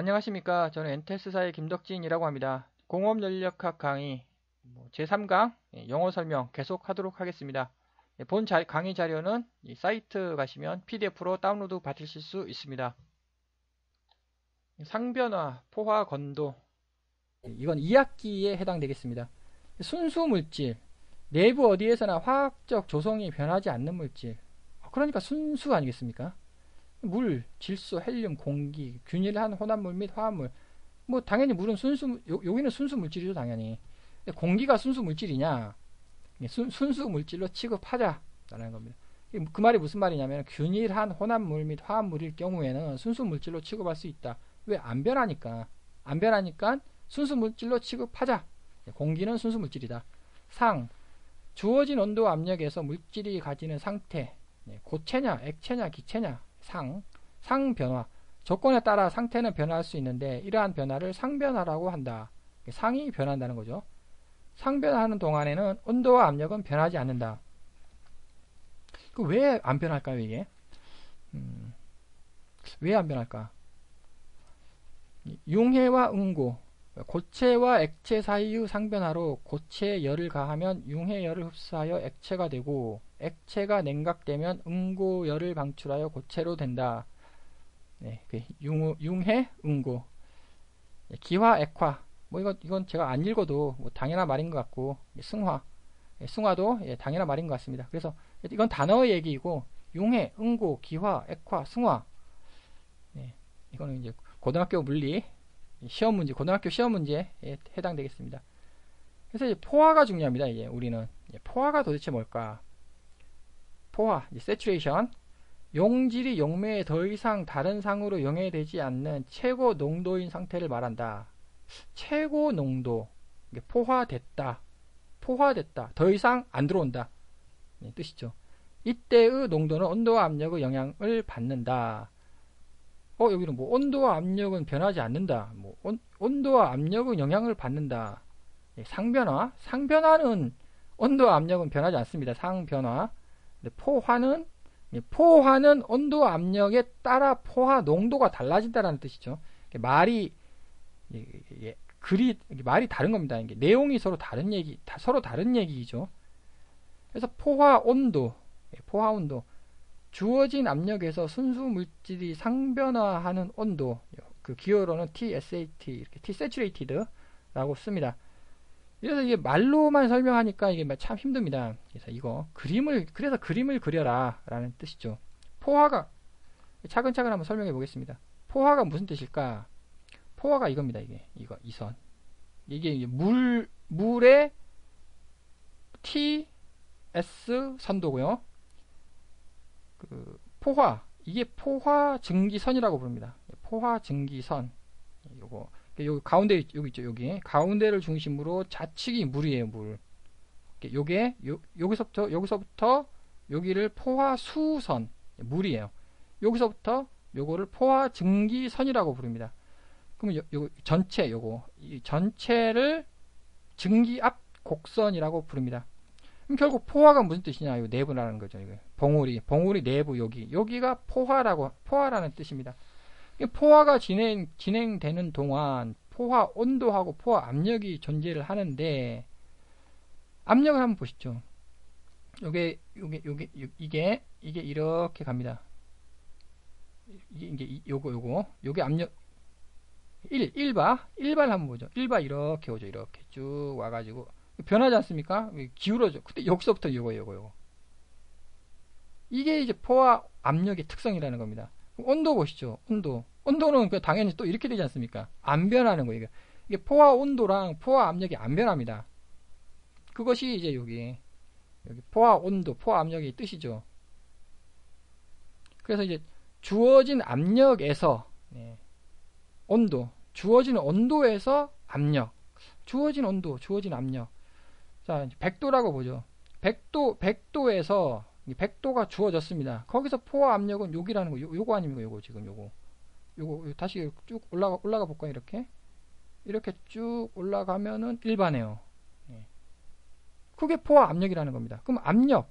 안녕하십니까. 저는 엔테스사의 김덕진이라고 합니다. 공업연력학 강의 제3강 영어 설명 계속 하도록 하겠습니다. 본 강의 자료는 이 사이트 가시면 PDF로 다운로드 받으실 수 있습니다. 상변화, 포화, 건도 이건 2학기에 해당되겠습니다. 순수 물질, 내부 어디에서나 화학적 조성이 변하지 않는 물질, 그러니까 순수 아니겠습니까? 물, 질소, 헬륨, 공기, 균일한 혼합물 및 화합물. 뭐 당연히 물은 여기는 순수 물질이죠, 당연히. 근데 공기가 순수 물질이냐? 순수 물질로 취급하자라는 겁니다. 그 말이 무슨 말이냐면 균일한 혼합물 및 화합물일 경우에는 순수 물질로 취급할 수 있다. 왜? 안 변하니까. 안 변하니까 순수 물질로 취급하자. 공기는 순수 물질이다. 주어진 온도와 압력에서 물질이 가지는 상태. 고체냐, 액체냐, 기체냐. 상변화. 조건에 따라 상태는 변화할 수 있는데 이러한 변화를 상변화라고 한다. 상이 변한다는 거죠. 상변화하는 동안에는 온도와 압력은 변하지 않는다. 왜 안 변할까요, 이게? 왜 안 변할까? 융해와 응고, 고체와 액체 사이의 상변화로 고체에 열을 가하면 융해열을 흡수하여 액체가 되고 액체가 냉각되면 응고열을 방출하여 고체로 된다. 네, 융해, 응고, 기화, 액화. 이건 제가 안 읽어도 당연한 말인 것 같고, 승화도 당연한 말인 것 같습니다. 그래서 이건 단어의 얘기이고, 융해, 응고, 기화, 액화, 승화. 네, 이거는 이제 고등학교 물리 시험 문제, 고등학교 시험 문제에 해당되겠습니다. 그래서 이제 포화가 중요합니다. 이제 우리는 포화가 도대체 뭘까? 포화, saturation. 용질이 용매에 더 이상 다른 상으로 용해되지 않는 최고 농도인 상태를 말한다. 최고 농도, 포화됐다. 더 이상 안 들어온다. 뜻이죠. 이때의 농도는 온도와 압력의 영향을 받는다. 여기는 온도와 압력은 변하지 않는다. 온도와 압력은 영향을 받는다. 상변화는 온도와 압력은 변하지 않습니다. 상변화. 포화는 온도와 압력에 따라 포화 농도가 달라진다는 뜻이죠. 말이 말이 다른 겁니다. 내용이 서로 다른 얘기죠. 그래서 포화 온도, 주어진 압력에서 순수 물질이 상변화하는 온도, 그 기호로는 TSAT, 이렇게 T-saturated라고 씁니다. 그래서 이게 말로만 설명하니까 이게 참 힘듭니다. 그래서 그림을 그려라 라는 뜻이죠. 포화가 차근차근 한번 설명해 보겠습니다. 포화가 무슨 뜻일까? 포화가 이겁니다. 이 선. 이게 물의 TS 선도고요. 포화, 이게 포화 증기선이라고 부릅니다. 포화 증기선. 여기 가운데 여기 있죠. 여기 가운데를 중심으로 좌측이 물이에요. 물. 여기서부터 여기를 포화 수선, 물이에요. 여기서부터 요거를 포화 증기선이라고 부릅니다. 그럼 이 전체를 증기압 곡선이라고 부릅니다. 그럼 결국 포화가 무슨 뜻이냐? 이 내부라는 거죠. 봉우리 내부 여기가 포화라는 뜻입니다. 포화가 진행되는 동안 포화 온도하고 포화 압력이 존재를 하는데, 압력을 한번 보시죠. 이게 이렇게 갑니다. 요게 압력 1발 한번 보죠. 1발 이렇게 오죠. 이렇게 쭉 와가지고 변하지 않습니까? 기울어져. 그때 여기서부터 요거. 이게 이제 포화 압력의 특성이라는 겁니다. 온도 보시죠. 온도는 당연히 또 이렇게 되지 않습니까? 안 변하는 거예요. 이게 포화 온도랑 포화 압력이 안 변합니다. 그것이 이제 여기 포화 온도, 포화 압력의 뜻이죠. 그래서 이제 주어진 압력에서 주어진 온도에서 압력, 주어진 온도, 주어진 압력. 자, 100도라고 보죠. 100도에서 100도가 주어졌습니다. 거기서 포화 압력은 여기라는 거, 요거 아닙니까? 요거 지금 요거 다시 쭉 올라가 볼까요? 이렇게 쭉 올라가면은 일반해요. 그게 포화 압력이라는 겁니다. 그럼 압력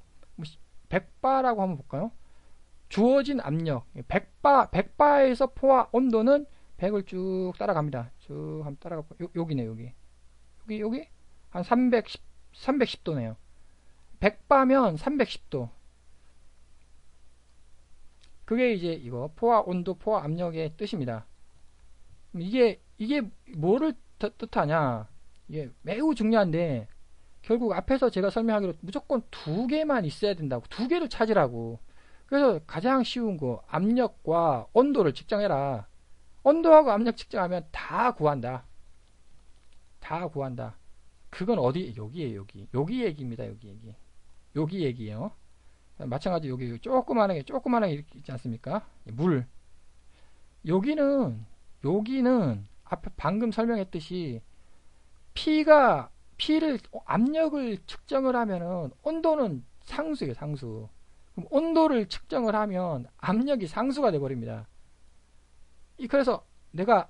100바라고 한번 볼까요? 주어진 압력 100바에서 포화 온도는 100을 쭉 따라갑니다. 쭉 한번 따라가. 여기네, 여기. 여기? 한 310도네요. 100바면 310도. 그게 이제 이거 포화 온도, 포화 압력의 뜻입니다. 이게 뭐를 뜻하냐? 이게 매우 중요한데 결국 앞에서 제가 설명하기로 무조건 두 개만 있어야 된다고. 두 개를 찾으라고. 그래서 가장 쉬운 거 압력과 온도를 측정해라. 온도하고 압력 측정하면 다 구한다. 다 구한다. 그건 어디? 여기에요, 여기. 여기 얘기입니다, 여기 얘기. 여기 얘기예요. 마찬가지로 여기 조그만하게 이렇게 있지 않습니까? 물. 여기는 앞에 방금 설명했듯이 피를 압력을 측정을 하면은 온도는 상수예요, 상수. 그럼 온도를 측정을 하면 압력이 상수가 돼 버립니다. 그래서 내가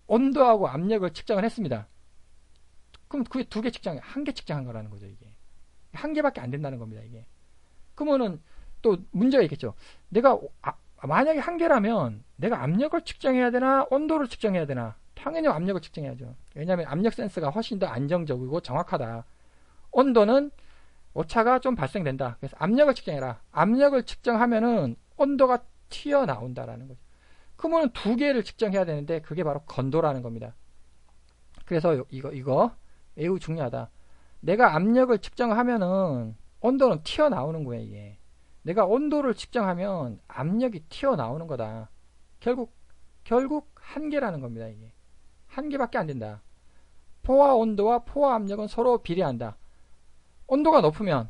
온도하고 압력을 측정을 했습니다. 그럼 그게 두 개 측정해, 한 개 측정한 거라는 거죠, 이게. 한 개밖에 안 된다는 겁니다, 이게. 그러면은 또 문제가 있겠죠. 내가 만약에 한 개라면 내가 압력을 측정해야 되나 온도를 측정해야 되나? 당연히 압력을 측정해야죠. 왜냐하면 압력 센서가 훨씬 더 안정적이고 정확하다. 온도는 오차가 좀 발생된다. 그래서 압력을 측정해라. 압력을 측정하면은 온도가 튀어나온다라는 거죠. 그러면 두 개를 측정해야 되는데 그게 바로 건도라는 겁니다. 그래서 이거 매우 중요하다. 내가 압력을 측정하면은 온도는 튀어나오는 거야, 이게. 내가 온도를 측정하면 압력이 튀어나오는 거다. 결국 한 개라는 겁니다, 이게. 한 개밖에 안 된다. 포화 온도와 포화 압력은 서로 비례한다. 온도가 높으면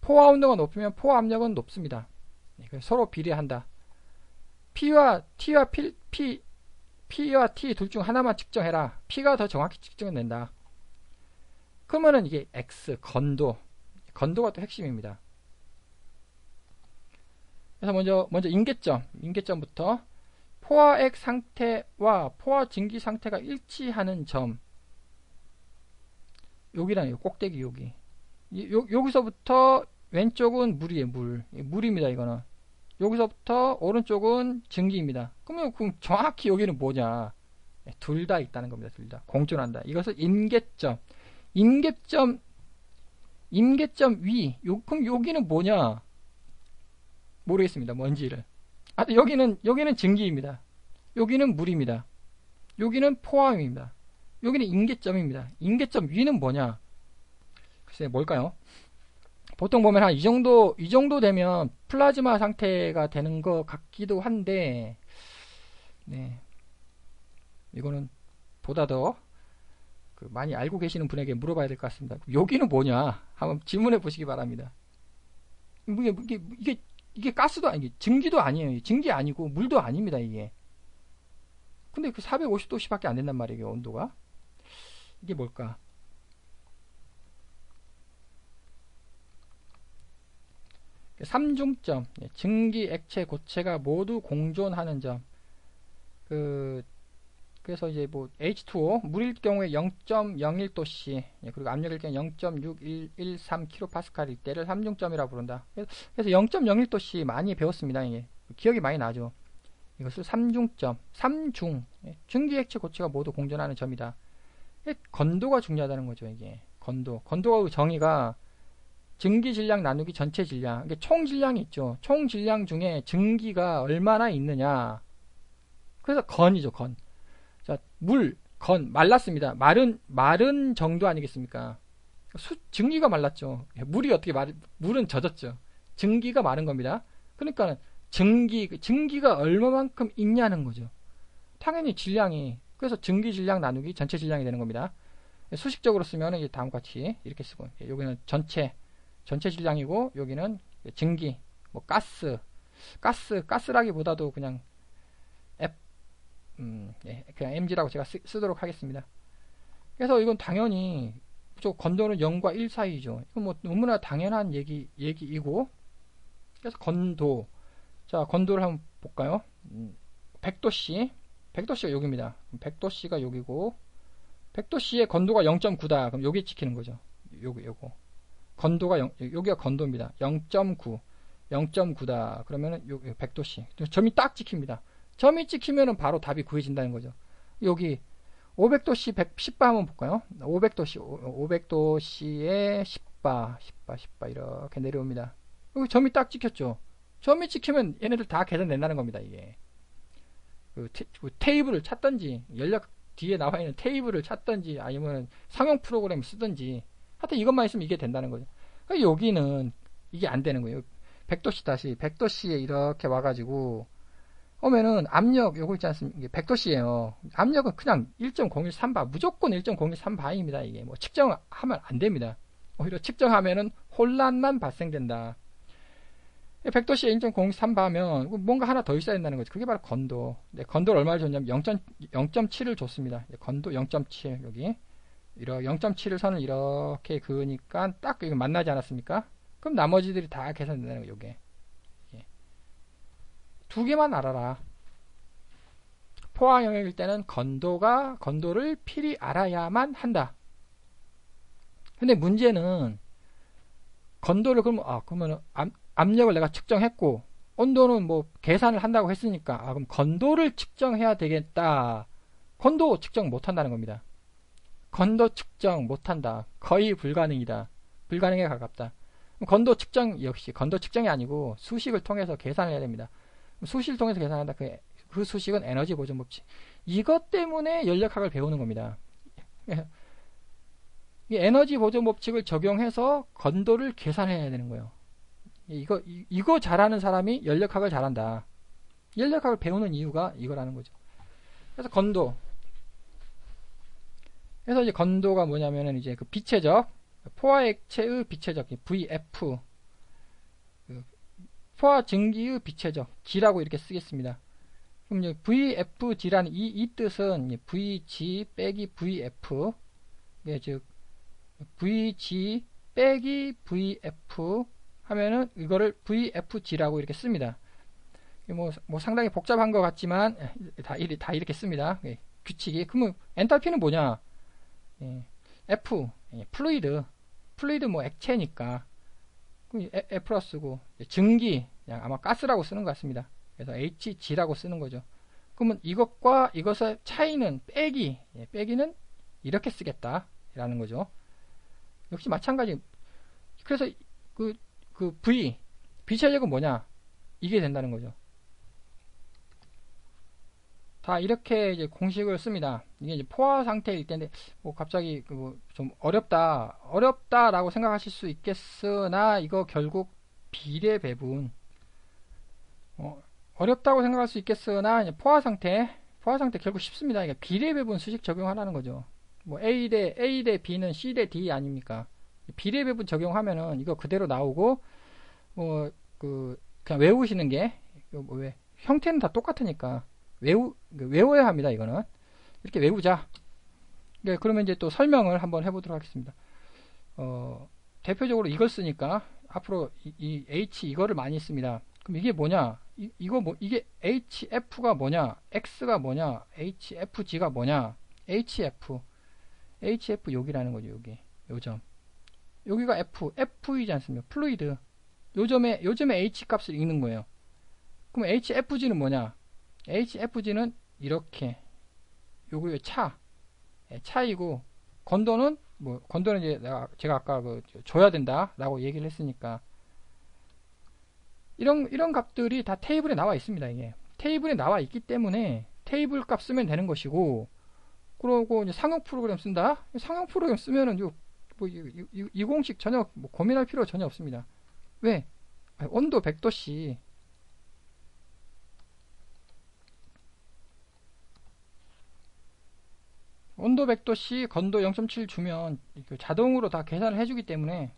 포화 온도가 높으면 포화 압력은 높습니다. 서로 비례한다. P와 T 둘 중 하나만 측정해라. P가 더 정확히 측정된다. 그러면은 이게 X 건도가 또 핵심입니다. 그래서 먼저 인계점부터 포화액 상태와 포화 증기 상태가 일치하는 점. 여기라는 꼭대기 여기. 여기서부터 왼쪽은 물이에요, 물입니다, 이거는. 여기서부터 오른쪽은 증기입니다. 그럼 정확히 여기는 뭐냐? 둘 다 있다는 겁니다, 둘 다. 공존한다. 이것을 임계점 위. 그럼 여기는 뭐냐? 모르겠습니다, 뭔지를. 여기는 증기입니다. 여기는 물입니다. 여기는 포화입니다. 여기는 임계점입니다. 임계점 위는 뭐냐? 글쎄, 뭘까요? 보통 보면 한 이 정도 되면 플라즈마 상태가 되는 것 같기도 한데, 네. 이거는 보다 더 많이 알고 계시는 분에게 물어봐야 될 것 같습니다. 여기는 뭐냐? 한번 질문해 보시기 바랍니다. 이게 가스도 아니고 증기도 아니에요. 증기 아니고 물도 아닙니다, 이게. 근데 450도씨밖에 안 된단 말이에요, 온도가. 이게 뭘까? 삼중점, 증기, 액체, 고체가 모두 공존하는 점. 그래서 이제 H2O, 물일 경우에 0.01도씨, 그리고 압력일 경우 0.6113kPa일 때를 삼중점이라고 부른다. 그래서 0.01도씨 많이 배웠습니다. 이게 기억이 많이 나죠. 이것을 삼중점, 증기, 액체, 고체가 모두 공존하는 점이다. 건도가 중요하다는 거죠, 이게. 건도의 정의가 증기 질량 나누기 전체 질량. 이게 총 질량이 있죠. 총 질량 중에 증기가 얼마나 있느냐. 그래서 건이죠, 건. 자, 건, 말랐습니다. 마른 정도 아니겠습니까? 증기가 말랐죠. 물이 어떻게 물은 젖었죠. 증기가 마른 겁니다. 그러니까 증기가 얼마만큼 있냐는 거죠. 당연히 질량이. 그래서 증기 질량 나누기 전체 질량이 되는 겁니다. 수식적으로 쓰면 이제 다음과 같이 이렇게 쓰고, 여기는 전체 질량이고, 여기는 증기, 가스라기보다도 그냥 그냥 mg라고 제가 쓰도록 하겠습니다. 그래서 이건 당연히 건도는 0과 1 사이죠. 이건 너무나 당연한 얘기이고, 그래서 건도. 자, 건도를 한번 볼까요? 100도씨가 여기입니다. 100도씨가 여기고, 100도씨의 건도가 0.9다. 그럼 여기 찍히는 거죠. 요거. 건도가 여기가 건도입니다. 0.9다. 그러면은 100도씨. 점이 딱 찍힙니다. 점이 찍히면은 바로 답이 구해진다는 거죠. 여기 500도씨 10바 한번 볼까요? 500도씨에 10바 이렇게 내려옵니다. 여기 점이 딱 찍혔죠. 점이 찍히면 얘네들 다 계산된다는 겁니다. 이게 그 테이블을 찾던지, 연락 뒤에 나와 있는 테이블을 찾던지, 아니면 상용 프로그램 쓰던지, 하여튼 이것만 있으면 이게 된다는 거죠. 여기는 이게 안 되는 거예요. 100도씨에 이렇게 와가지고 오면은 압력 요거 있지 않습니까? 이게 100도씨예요. 압력은 그냥 1.013바, 무조건 1.013바입니다. 이게 뭐 측정하면 안 됩니다. 오히려 측정하면은 혼란만 발생된다. 100도씨에 1.013바면 뭔가 하나 더 있어야 된다는 거죠. 그게 바로 건도. 네, 건도를 얼마를 줬냐면 0.7을 줬습니다. 건도 0.7 여기 0.7을 선을 이렇게 그으니까 딱 이거 만나지 않았습니까? 그럼 나머지들이 다 계산된다는 거예요. 요게. 두 개만 알아라. 포화 영역일 때는 건도를 필히 알아야만 한다. 근데 문제는 건도를 그러면 압력을 내가 측정했고 온도는 뭐 계산을 한다고 했으니까 그럼 건도를 측정해야 되겠다. 건도 측정 못한다는 겁니다. 건도 측정 못한다. 거의 불가능이다. 불가능에 가깝다. 건도 측정 역시 건도 측정이 아니고 수식을 통해서 계산을 해야 됩니다. 수식을 통해서 계산한다. 그 수식은 에너지 보존 법칙. 이것 때문에 연력학을 배우는 겁니다. 이 에너지 보존 법칙을 적용해서 건도를 계산해야 되는 거예요. 이거 잘하는 사람이 연력학을 잘한다. 연력학을 배우는 이유가 이거라는 거죠. 그래서 건도. 그래서 이제 건도가 뭐냐면은 이제 그 비체적, 포화 액체의 비체적, VF. 포화 증기의 비체적, G라고 이렇게 쓰겠습니다. 그럼 이제 VFG라는 이 뜻은 VG 빼기 VF. 즉, VG 빼기 VF 하면은 이거를 VFG라고 이렇게 씁니다. 뭐 상당히 복잡한 것 같지만 다 이렇게 씁니다. 규칙이. 그러면 엔탈피는 뭐냐? F 플루이드 뭐 액체니까 F+고 증기 그냥 아마 가스라고 쓰는 것 같습니다. 그래서 HG라고 쓰는 거죠. 그러면 이것과 이것의 차이는 빼기는 이렇게 쓰겠다 라는 거죠. 역시 마찬가지. 그래서 그 비체적은 뭐냐? 이게 된다는 거죠. 다 이렇게 이제 공식을 씁니다. 이게 이제 포화 상태일 텐데, 갑자기 좀 어렵다라고 생각하실 수 있겠으나, 이거 결국 비례 배분. 어렵다고 생각할 수 있겠으나, 이제 포화 상태 결국 쉽습니다. 그러니까 비례 배분 수식 적용하라는 거죠. A 대 B는 C 대 D 아닙니까? 비례 배분 적용하면은 이거 그대로 나오고, 그냥 외우시는 게, 형태는 다 똑같으니까. 외워야 합니다. 이거는 이렇게 외우자. 그러면 이제 또 설명을 한번 해보도록 하겠습니다. 대표적으로 이걸 쓰니까 앞으로 이 H 이거를 많이 씁니다. 그럼 이게 뭐냐? 이게 HF가 뭐냐? X가 뭐냐? HFG가 뭐냐? HF 여기라는 거죠. 요점. 여기가 F이지 않습니까? 플루이드. 요점에 H 값을 읽는 거예요. 그럼 HFG는 뭐냐? HFG는 이렇게 요거 차이고 건도는 이제 제가 아까 줘야 된다라고 얘기를 했으니까 이런 값들이 다 테이블에 나와 있습니다. 이게 테이블에 나와 있기 때문에 테이블 값 쓰면 되는 것이고, 그러고 이제 상용 프로그램 쓴다. 상용 프로그램 쓰면은 이 공식 전혀 고민할 필요 전혀 없습니다. 왜? 온도 100도씨 온도 100도씨 건도 0.7 주면 자동으로 다 계산을 해주기 때문에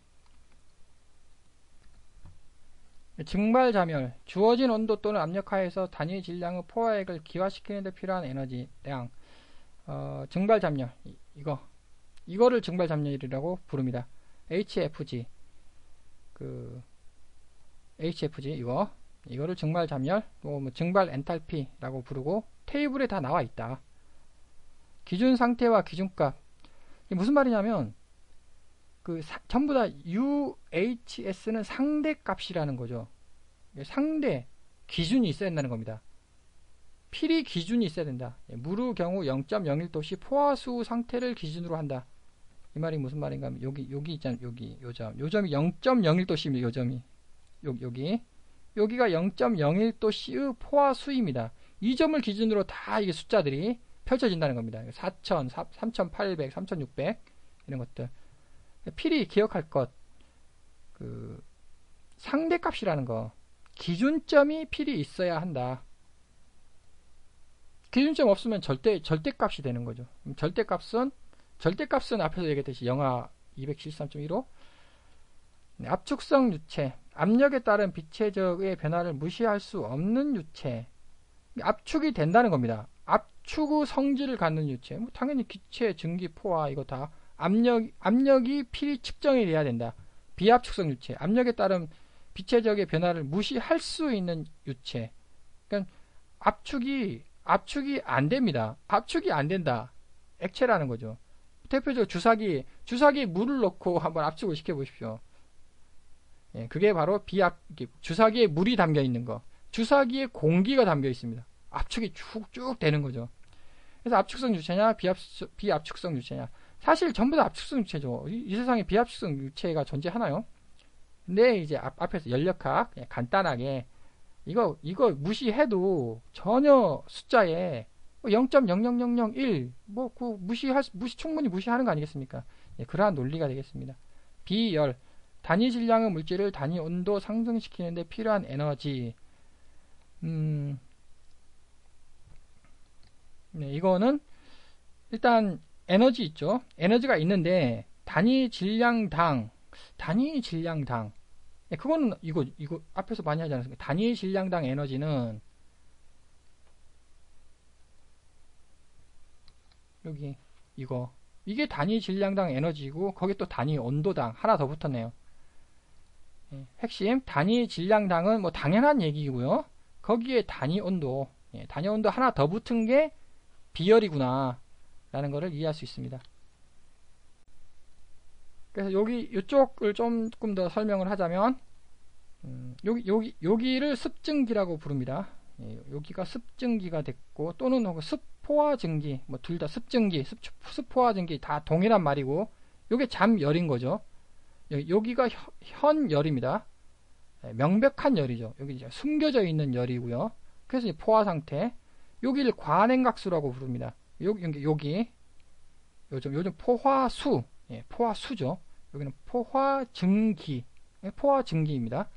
증발자멸 주어진 온도 또는 압력하에서 단위 질량의 포화액을 기화시키는 데 필요한 에너지량 증발잠열 이거를 증발잠열이라고 부릅니다. HFG HFG 이거를 증발잠열 증발 엔탈피라고 부르고 테이블에 다 나와 있다. 기준 상태와 기준값. 이게 무슨 말이냐면, 전부 다 UHS는 상대 값이라는 거죠. 상대, 기준이 있어야 된다는 겁니다. 필히 기준이 있어야 된다. 물의 경우 0.01도씨 포화수 상태를 기준으로 한다. 이 말이 무슨 말인가 하면 여기 있잖아요. 요점이 0.01도씨입니다. 요점이 여기가 0.01도씨의 포화수입니다. 이 점을 기준으로 다 이게 숫자들이 펼쳐진다는 겁니다. 4000, 3800, 3600 이런 것들. 필히 기억할 것, 그 상대값이라는 거, 기준점이 필히 있어야 한다. 기준점 없으면 절대값이 되는 거죠. 절대값은 앞에서 얘기했듯이 영하 273.15. 압축성 유체, 압력에 따른 빛의 변화를 무시할 수 없는 유체. 압축이 된다는 겁니다. 압축의 성질을 갖는 유체. 당연히 기체, 증기, 포화 이거 다 압력이 필히 측정이 돼야 된다. 비압축성 유체, 압력에 따른 빛의 변화를 무시할 수 있는 유체. 그러니까 압축이 안 됩니다. 압축이 안 된다. 액체라는 거죠. 대표적으로 주사기에 물을 넣고 한번 압축을 시켜 보십시오. 예, 그게 바로 주사기에 물이 담겨 있는 거. 주사기에 공기가 담겨 있습니다. 압축이 쭉쭉 되는 거죠. 그래서 압축성 유체냐, 비압축성 유체냐. 사실 전부 다 압축성 유체죠. 이 세상에 비압축성 유체가 존재하나요? 근데 이제 앞에서 연력학 간단하게 이거 무시해도 전혀 숫자에 0.00001 충분히 무시하는 거 아니겠습니까? 예, 그러한 논리가 되겠습니다. 비열, 단위 질량의 물질을 단위 온도 상승시키는데 필요한 에너지. 네, 이거는 일단 에너지 있죠. 에너지가 있는데 단위 질량당. 예, 그거는 이거 앞에서 많이 하지 않았습니까? 단위 질량당 에너지는 여기 이게 단위 질량당 에너지고 거기 또 단위 온도당 하나 더 붙었네요. 예, 핵심 단위 질량당은 뭐 당연한 얘기고요. 거기에 단위 온도, 단위 온도 하나 더 붙은 게 비열이구나 라는 것을 이해할 수 있습니다. 그래서 이쪽을 조금 더 설명을 하자면 여기를 습증기라고 부릅니다. 예, 여기가 습증기가 됐고 또는 습포화 증기, 뭐 둘 다 습증기, 습포화 증기 다 동일한 말이고 요게 잠열인 거죠. 여기가 현열입니다. 예, 명백한 열이죠. 여기 이제 숨겨져 있는 열이고요. 그래서 포화 상태. 여기를 과냉각수라고 부릅니다. 요즘 포화수, 예, 포화수죠. 여기는 포화증기, 예, 포화증기입니다.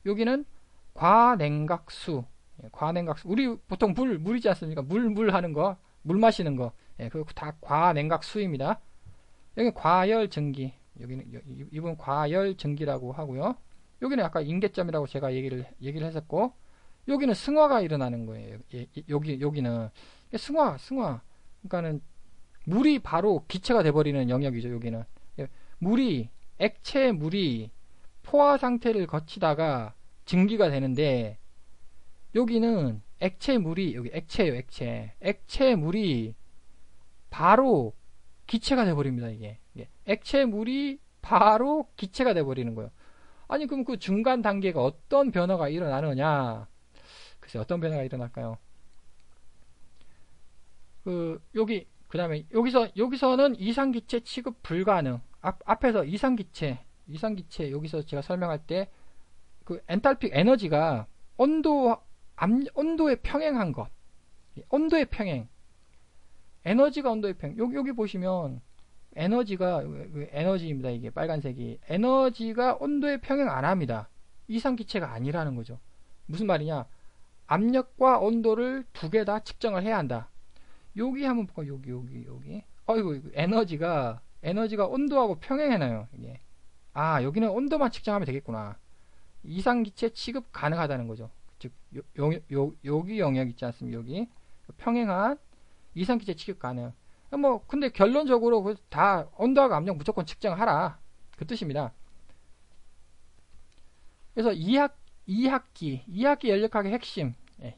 여기는 과냉각수, 예, 과냉각수. 우리 보통 물이지 않습니까? 물 하는 거, 물 마시는 거, 예, 그거 다 과냉각수입니다. 여기는 과열증기, 이분 과열증기라고 하고요. 여기는 아까 임계점이라고 제가 얘기를 했었고, 여기는 승화가 일어나는 거예요. 여기는 승화. 그러니까는 물이 바로 기체가 돼버리는 영역이죠. 여기는 액체 물이 포화 상태를 거치다가 증기가 되는데 여기는 액체 물이 여기 액체예요. 액체 물이 바로 기체가 돼버립니다. 이게 액체 물이 바로 기체가 돼버리는 거예요. 아니 그럼 그 중간 단계가 어떤 변화가 일어나느냐? 글쎄 어떤 변화가 일어날까요? 그다음에 여기서는 이상기체 취급 불가능. 앞에서 이상기체 여기서 제가 설명할 때 그 엔탈픽 에너지가 온도에 평행한 것. 온도의 평행. 에너지가 온도의 평행. 여기 보시면 에너지가 에너지입니다. 이게 빨간색이. 에너지가 온도에 평행 안 합니다. 이상기체가 아니라는 거죠. 무슨 말이냐? 압력과 온도를 두 개 다 측정을 해야 한다. 여기 한번 볼까? 여기. 이거 에너지가 온도하고 평행해놔요. 이게. 여기는 온도만 측정하면 되겠구나. 이상기체 취급 가능하다는 거죠. 즉, 여기 영역 있지 않습니까? 여기. 평행한 이상기체 취급 가능. 근데 결론적으로 다 온도하고 압력 무조건 측정하라. 그 뜻입니다. 그래서 2학기 연력학의 핵심. 예,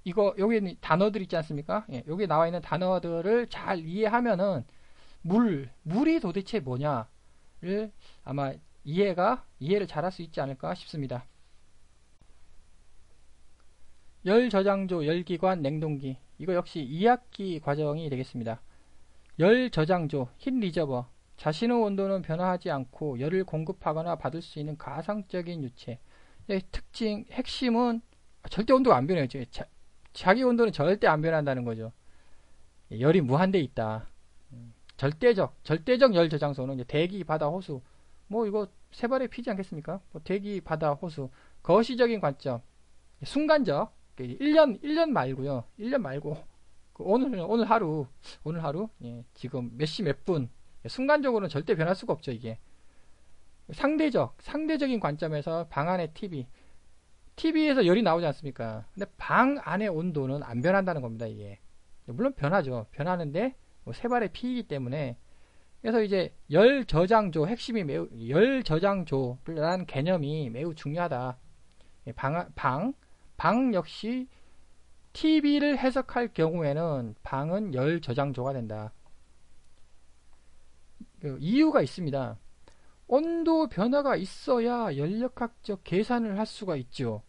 여기 단어들 있지 않습니까? 예, 여기 나와 있는 단어들을 잘 이해하면은 물이 도대체 뭐냐를 아마 이해를 잘 할 수 있지 않을까 싶습니다. 열 저장조, 열기관, 냉동기. 이거 역시 2학기 과정이 되겠습니다. 열 저장조, 힛 리저버. 자신의 온도는 변화하지 않고 열을 공급하거나 받을 수 있는 가상적인 유체. 특징, 핵심은 절대 온도가 안 변해요. 자기 온도는 절대 안 변한다는 거죠. 열이 무한대 있다. 절대적 열 저장소는 이제 대기, 바다, 호수. 뭐 이거 세 발에 피지 않겠습니까? 뭐 대기, 바다, 호수. 거시적인 관점. 순간적. 1년 말고요. 1년 말고. 오늘 하루. 예, 지금 몇 시 몇 분. 순간적으로는 절대 변할 수가 없죠, 이게. 상대적인 관점에서 방 안의 TV에서 열이 나오지 않습니까? 근데 방 안의 온도는 안 변한다는 겁니다, 이게. 물론 변하죠. 변하는데, 세 발의 피이기 때문에. 그래서 이제 열 저장조, 핵심이 열 저장조라는 개념이 매우 중요하다. 방 역시 TV를 해석할 경우에는 방은 열 저장조가 된다. 이유가 있습니다. 온도 변화가 있어야 연력학적 계산을 할 수가 있죠.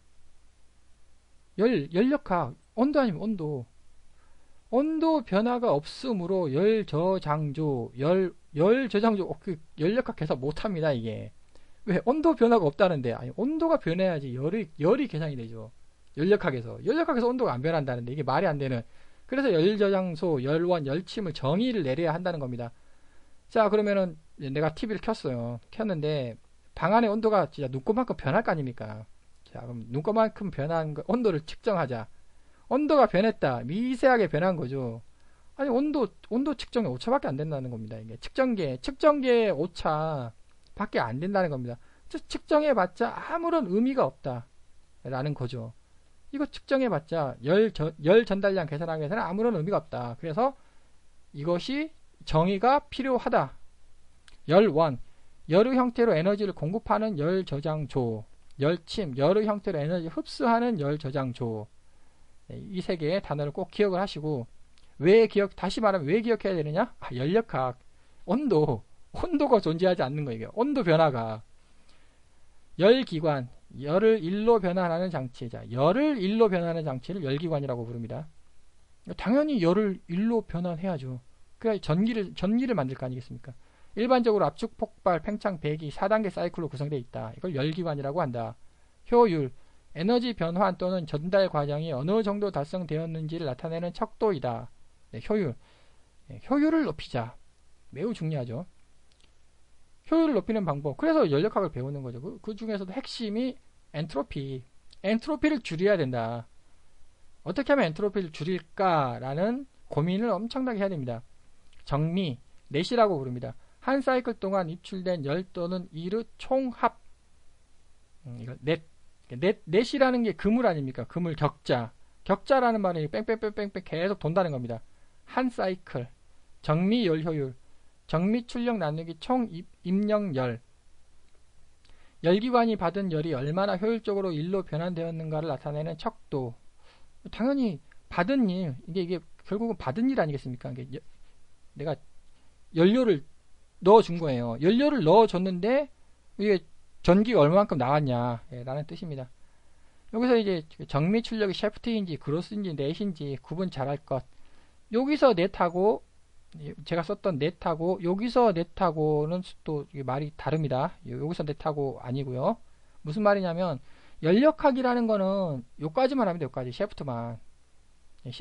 연력학, 온도 아니면 온도 변화가 없으므로 열 저장조, 연력학 계산 못합니다, 이게. 왜? 온도 변화가 없다는데. 아니, 온도가 변해야지 열이 계산이 되죠. 연력학에서 온도가 안 변한다는데, 이게 말이 안 되는. 그래서 열저장소, 열원, 열침을 정의를 내려야 한다는 겁니다. 자, 그러면은 내가 TV를 켰어요. 켰는데 방 안의 온도가 진짜 눈곱만큼 변할 거 아닙니까? 자, 그럼 눈곱만큼 변한 온도를 측정하자. 온도가 변했다. 미세하게 변한 거죠. 아니, 온도 측정이 오차밖에 안 된다는 겁니다. 이게 측정계의 오차 밖에 안 된다는 겁니다. 측정해봤자 아무런 의미가 없다 라는 거죠. 이거 측정해봤자 열 전달량 계산하기 위해서는 아무런 의미가 없다. 그래서 이것이 정의가 필요하다. 열원, 열의 형태로 에너지를 공급하는 열 저장조. 열침, 열의 형태로 에너지를 흡수하는 열 저장조. 이 세 개의 단어를 꼭 기억을 하시고, 다시 말하면 왜 기억해야 되느냐? 연력학, 온도가 존재하지 않는 거예요. 온도 변화가. 열기관, 열을 일로 변환하는 장치. 자, 열을 일로 변환하는 장치를 열기관이라고 부릅니다. 당연히 열을 일로 변환해야죠. 그래야 전기를 만들 거 아니겠습니까? 일반적으로 압축, 폭발, 팽창, 배기 4단계 사이클로 구성되어 있다. 이걸 열기관이라고 한다. 효율, 에너지 변환 또는 전달 과정이 어느 정도 달성되었는지를 나타내는 척도이다. 네, 효율을 높이자. 매우 중요하죠. 효율을 높이는 방법. 그래서 연력학을 배우는 거죠. 그 중에서도 핵심이 엔트로피를 줄여야 된다. 어떻게 하면 엔트로피를 줄일까라는 고민을 엄청나게 해야 됩니다. 정미, 넷이라고 부릅니다. 한 사이클 동안 입출된 열 또는 일의 총합. 이거 넷이라는 게 그물 아닙니까? 그물 격자라는 말이 뺑뺑뺑뺑뺑 계속 돈다는 겁니다. 한 사이클. 정미 열 효율. 정미 출력 나누기 총 입력열. 열기관이 받은 열이 얼마나 효율적으로 일로 변환되었는가를 나타내는 척도. 당연히 받은 일, 이게 결국은 받은 일 아니겠습니까? 내가 연료를 넣어준 거예요. 연료를 넣어줬는데 이게 전기가 얼마만큼 나왔냐 라는 뜻입니다. 여기서 이제 정미 출력이 샤프트인지 그로스인지 넷인지 구분 잘할 것. 여기서 넷하고 제가 썼던 넷하고 여기서 넷하고는 또 말이 다릅니다. 여기서 넷하고 아니고요. 무슨 말이냐면 연력학이라는 거는 요까지만 하면 돼. 요까지 샤프트만.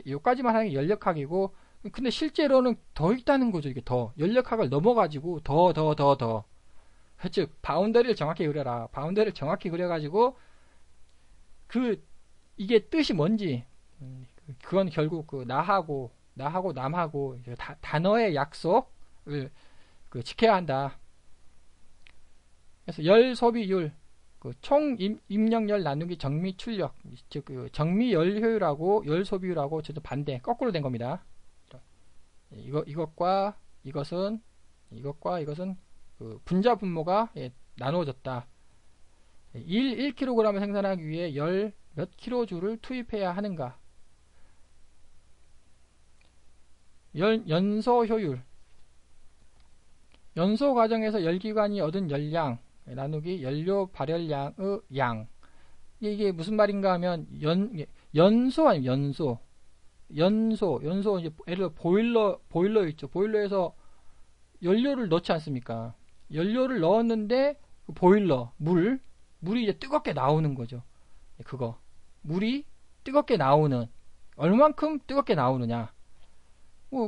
요까지만 하는 게 연력학이고, 근데 실제로는 더 있다는 거죠. 이게 더 연력학을 넘어가지고 더 즉 바운더리를 정확히 그려라. 바운더리를 정확히 그려가지고 이게 뜻이 뭔지 그건 결국 나하고 남하고 단어의 약속을 지켜야 한다. 그래서 열 소비율, 총 입력열 나누기 정미 출력, 즉 정미 열 효율하고 열 소비율하고 저도 반대, 거꾸로 된 겁니다. 이것과 이것은 분자 분모가 나누어졌다. 1kg을 생산하기 위해 열 몇 킬로줄을 투입해야 하는가? 연소 효율. 연소 과정에서 열기관이 얻은 열량 나누기 연료 발열량의 양. 이게 무슨 말인가 하면 연소 아니면 연소 이제 예를 들어 보일러 있죠. 보일러에서 연료를 넣지 않습니까? 연료를 넣었는데 그 보일러 물이 이제 뜨겁게 나오는 거죠. 그거 물이 뜨겁게 나오는 얼만큼 뜨겁게 나오느냐.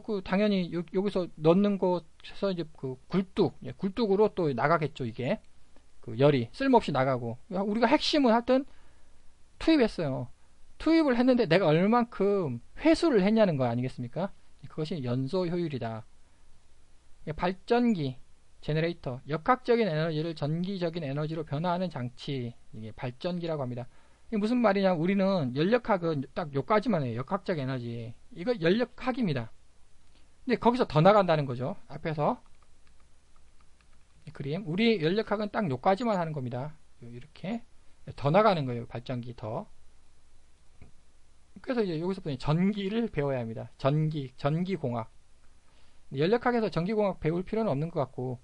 그 당연히 여기서 넣는 곳에서 이제 그 굴뚝으로 또 나가겠죠. 이게 그 열이 쓸모없이 나가고 우리가 핵심은 하여튼 투입했어요. 투입을 했는데 내가 얼만큼 회수를 했냐는 거 아니겠습니까? 그것이 연소 효율이다. 발전기, 제너레이터, 역학적인 에너지를 전기적인 에너지로 변화하는 장치, 이게 발전기라고 합니다. 이게 무슨 말이냐? 우리는 연력학은 딱 요까지만 해요. 역학적 에너지. 이거 연력학입니다. 근데 거기서 더 나간다는 거죠. 앞에서 그림. 우리 연력학은 딱 요까지만 하는 겁니다. 이렇게 더 나가는 거예요. 발전기 더. 그래서 이제 여기서부터 전기를 배워야 합니다. 전기공학. 연력학에서 전기공학 배울 필요는 없는 것 같고,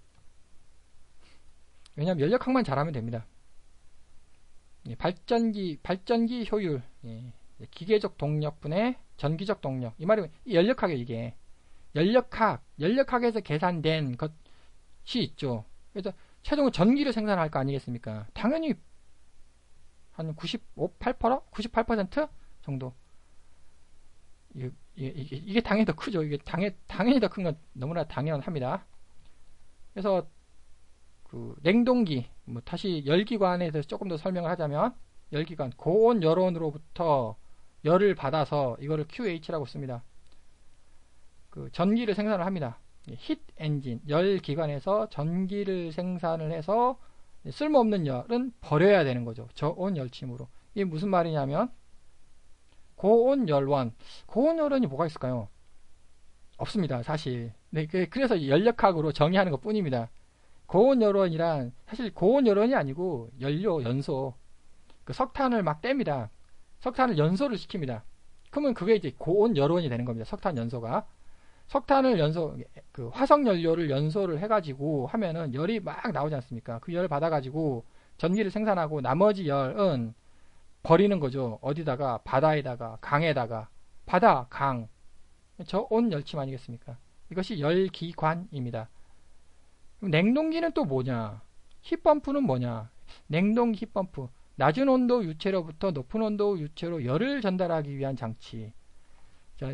왜냐하면 연력학만 잘하면 됩니다. 발전기 효율, 기계적 동력분의 전기적 동력. 이 말이 연력학이에요. 이게 연력학에서 계산된 것이 있죠. 그래서 최종적으로 전기를 생산할 거 아니겠습니까? 당연히 한 98% 정도. 이게 당연히 더 크죠. 이게 당연히 더 큰 건 너무나 당연합니다. 그래서 그 냉동기, 뭐 다시 열기관에 대해서 조금 더 설명을 하자면, 열기관 고온 열원으로부터 열을 받아서 이거를 QH라고 씁니다. 그 전기를 생산을 합니다. 힛 엔진, 열기관에서 전기를 생산을 해서 쓸모없는 열은 버려야 되는 거죠. 저온 열침으로. 이게 무슨 말이냐면, 고온열원이 뭐가 있을까요? 없습니다, 사실. 네, 그래서 연력학으로 정의하는 것 뿐입니다. 고온열원이란 사실 고온열원이 아니고 연소. 그 석탄을 막 뗍니다. 석탄을 연소를 시킵니다. 그러면 그게 이제 고온열원이 되는 겁니다. 석탄 연소가. 그 화석연료를 연소를 해가지고 하면은 열이 막 나오지 않습니까? 그 열을 받아가지고 전기를 생산하고 나머지 열은 버리는 거죠. 어디다가? 바다에다가, 강에다가. 바다, 강. 저온 열침 아니겠습니까? 이것이 열기관입니다. 그럼 냉동기는 또 뭐냐? 힙펌프는 뭐냐? 냉동기 힙펌프. 낮은 온도 유체로부터 높은 온도 유체로 열을 전달하기 위한 장치. 자,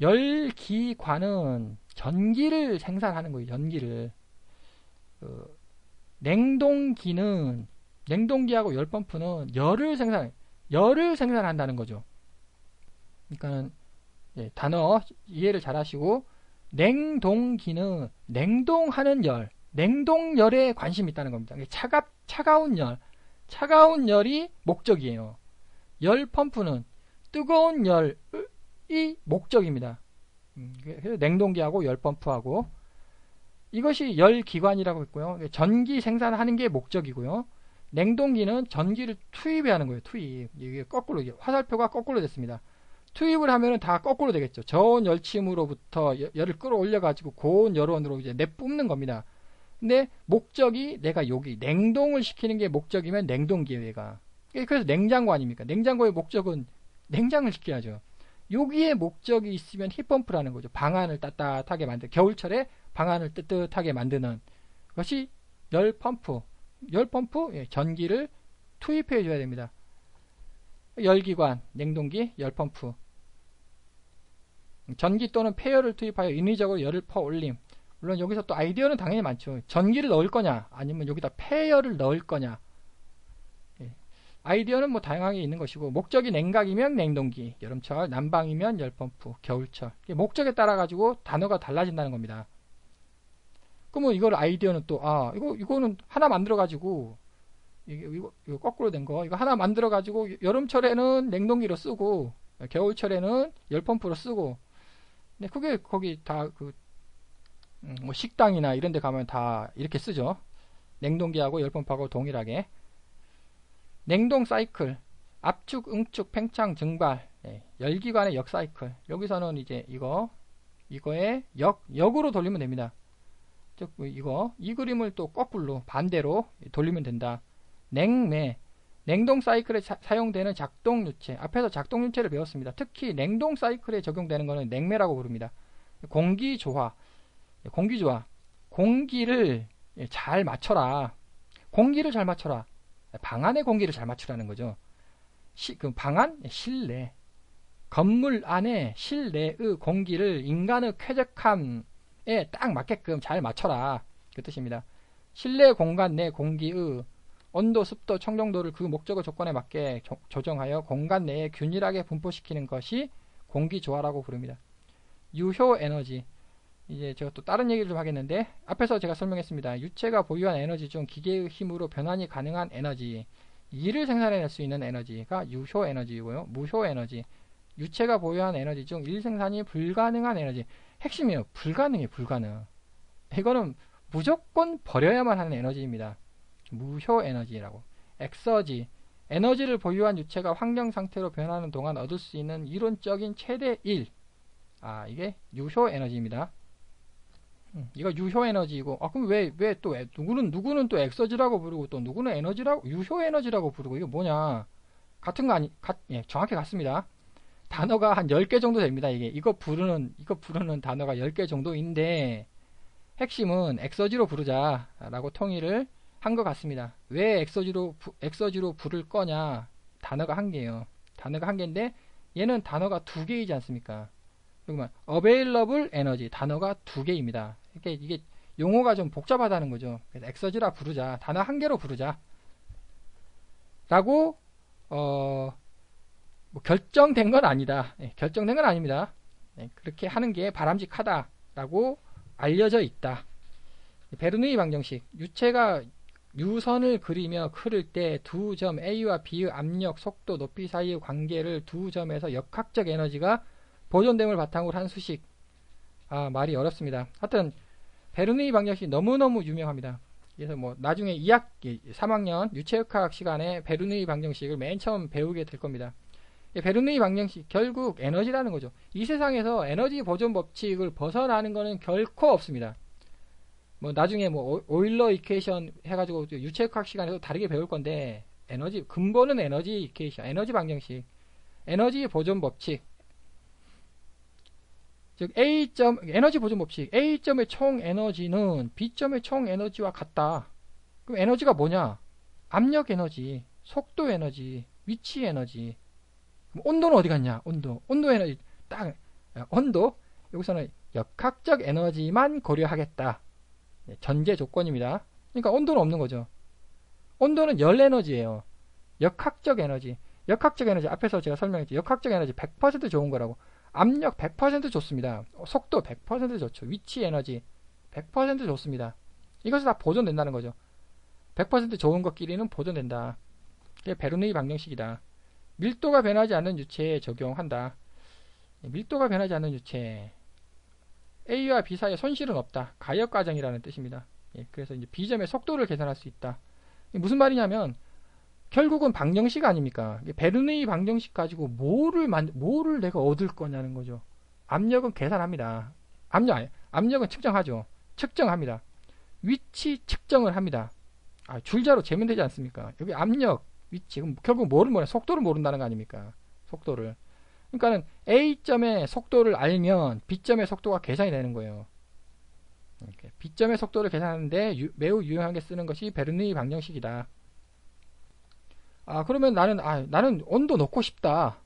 열기관은 전기를 생산하는 거예요. 전기를. 냉동기하고 열펌프는 열을 생산한다는 거죠. 그러니까 단어 이해를 잘 하시고, 냉동기는 냉동하는 열, 냉동열에 관심이 있다는 겁니다. 차가운 열이 목적이에요. 열펌프는 뜨거운 열이 목적입니다. 그래서 냉동기하고 열펌프하고, 이것이 열기관이라고 했고요. 전기 생산하는 게 목적이고요. 냉동기는 전기를 투입해야 하는 거예요. 투입. 이게 거꾸로, 화살표가 거꾸로 됐습니다. 투입을 하면은 다 거꾸로 되겠죠. 저온 열침으로부터 열을 끌어올려 가지고 고온 열원으로 이제 내뿜는 겁니다. 근데 목적이 내가 여기 냉동을 시키는 게 목적이면 냉동기예요, 얘가. 그래서 냉장고 아닙니까? 냉장고의 목적은 냉장을 시켜야죠. 여기에 목적이 있으면 힙펌프라는 거죠. 방안을 따뜻하게 만드는, 겨울철에 방안을 뜨뜻하게 만드는 것이 열펌프. 전기를 투입해 줘야 됩니다. 열기관, 냉동기, 열펌프. 전기 또는 폐열을 투입하여 인위적으로 열을 퍼올림. 물론 여기서 또 아이디어는 당연히 많죠. 전기를 넣을 거냐, 아니면 여기다 폐열을 넣을 거냐. 아이디어는 뭐 다양하게 있는 것이고, 목적이 냉각이면 냉동기, 여름철, 난방이면 열펌프, 겨울철. 목적에 따라 가지고 단어가 달라진다는 겁니다. 그러면 이걸 아이디어는 또, 이거는 하나 만들어 가지고, 이거 거꾸로 된 거, 이거 하나 만들어 가지고 여름철에는 냉동기로 쓰고 겨울철에는 열펌프로 쓰고. 근데 그게 거기 다 뭐 식당이나 이런 데 가면 다 이렇게 쓰죠. 냉동기하고 열펌프하고 동일하게. 냉동 사이클, 압축, 응축, 팽창, 증발, 열기관의 역 사이클. 여기서는 이제 이거의 역으로 돌리면 됩니다. 즉 이 그림을 또 거꾸로 반대로 돌리면 된다. 냉매 냉동 사이클에 사용되는 작동 유체. 앞에서 작동 유체를 배웠습니다. 특히 냉동 사이클에 적용되는 것은 냉매라고 부릅니다. 공기 조화. 공기 조화. 공기를 잘 맞춰라. 공기를 잘 맞춰라. 방 안의 공기를 잘 맞추라는 거죠. 그 방안? 실내. 건물 안에 실내의 공기를 인간의 쾌적함에 딱 맞게끔 잘 맞춰라. 그 뜻입니다. 실내 공간 내 공기의 온도, 습도, 청정도를 그 목적의 조건에 맞게 조정하여 공간 내에 균일하게 분포시키는 것이 공기조화라고 부릅니다. 유효 에너지. 이제 제가 또 다른 얘기를 좀 하겠는데, 앞에서 제가 설명했습니다. 유체가 보유한 에너지 중 기계의 힘으로 변환이 가능한 에너지, 일을 생산해낼 수 있는 에너지가 유효 에너지이고요. 무효 에너지, 유체가 보유한 에너지 중 일 생산이 불가능한 에너지. 핵심이에요. 불가능해, 불가능. 이거는 무조건 버려야만 하는 에너지입니다. 무효 에너지라고. 엑서지, 에너지를 보유한 유체가 환경 상태로 변하는 동안 얻을 수 있는 이론적인 최대 1. 이게 유효 에너지입니다. 이거 유효 에너지이고, 그럼 왜 또 누구는 또 엑서지라고 부르고 또 누구는 에너지라고, 유효 에너지라고 부르고, 이거 뭐냐? 같은 거 예, 정확히 같습니다. 단어가 한 10개 정도 됩니다. 이거 부르는 단어가 10개 정도인데, 핵심은 엑서지로 부르자라고 통일을 한 것 같습니다. 왜 엑서지로 부를 거냐? 단어가 한 개예요. 단어가 한 개인데, 얘는 단어가 두 개이지 않습니까? 그러면 available energy 단어가 두 개입니다. 이게 용어가 좀 복잡하다는 거죠. 그래서 엑서지라 부르자. 단어 한 개로 부르자. 라고 뭐 결정된 건 아니다. 결정된 건 아닙니다. 그렇게 하는 게 바람직하다라고 알려져 있다. 베르누이 방정식. 유체가 유선을 그리며 흐를 때 두 점 A와 B의 압력, 속도, 높이 사이의 관계를 두 점에서 역학적 에너지가 보존됨을 바탕으로 한 수식. 말이 어렵습니다. 하여튼 베르누이 방정식 너무너무 유명합니다. 그래서 뭐 나중에 3학년 유체역학 시간에 베르누이 방정식을 맨 처음 배우게 될 겁니다. 베르누이 방정식 결국 에너지라는 거죠. 이 세상에서 에너지 보존 법칙을 벗어나는 것은 결코 없습니다. 뭐 나중에 뭐 오일러 이퀘이션 해가지고 유체역학 시간에도 다르게 배울 건데, 에너지 근본은 에너지 이퀘이션, 에너지 방정식, 에너지 보존 법칙. 즉 A점 에너지 보존 법칙. A점의 총 에너지는 B점의 총 에너지와 같다. 그럼 에너지가 뭐냐? 압력 에너지, 속도 에너지, 위치 에너지. 그럼 온도는 어디 갔냐? 온도 에너지 딱 온도. 여기서는 역학적 에너지만 고려하겠다. 전제 조건입니다. 그러니까 온도는 없는 거죠. 온도는 열 에너지예요. 역학적 에너지. 앞에서 제가 설명했죠. 역학적 에너지 100% 좋은 거라고. 압력 100% 좋습니다. 속도 100% 좋죠. 위치 에너지 100% 좋습니다. 이것이 다 보존된다는 거죠. 100% 좋은 것끼리는 보존된다. 이게 베르누이 방정식이다. 밀도가 변하지 않는 유체에 적용한다. 밀도가 변하지 않는 유체. A와 B 사이에 손실은 없다. 가역 과정이라는 뜻입니다. 그래서 이제 B점의 속도를 계산할 수 있다. 무슨 말이냐면 결국은 방정식 아닙니까? 베르누이 방정식 가지고 뭐를 내가 얻을 거냐는 거죠. 압력은 계산합니다. 압력은 측정하죠. 측정합니다. 위치 측정을 합니다. 줄자로 재면 되지 않습니까? 여기 압력, 위치. 그럼 결국 뭐를 모르냐? 속도를 모른다는 거 아닙니까? 속도를. 그러니까는 A점의 속도를 알면 B점의 속도가 계산이 되는 거예요. 이렇게 B점의 속도를 계산하는데 매우 유용하게 쓰는 것이 베르누이 방정식이다. 그러면 나는 온도 놓고 싶다.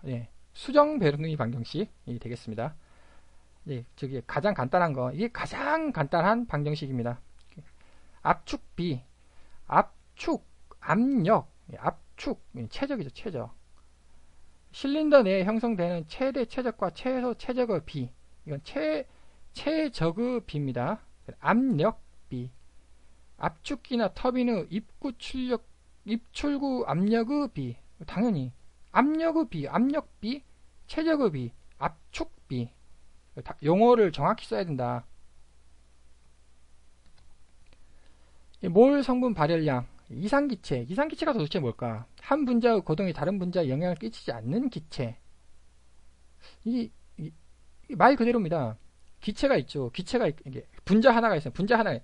예. 수정 베르누이 방정식이 되겠습니다. 예, 저기 가장 간단한 거. 이게 가장 간단한 방정식입니다. 압축 B. 압력. 압축. 최적이죠, 최적. 실린더 내에 형성되는 최대 최적과 최소 최적의 B. 이건 최적의 B입니다. 압력 B. 압축기나 터빈의 입출구 압력의 B. 당연히 압력의 B, 압력 B, 최적의 B, 압축 B. 용어를 정확히 써야 된다. 몰 성분 발열량. 이상기체가 도대체 뭘까? 한 분자의 고동이 다른 분자에 영향을 끼치지 않는 기체. 말 그대로입니다. 기체가 있죠. 이게 분자 하나가 있어요. 분자 하나에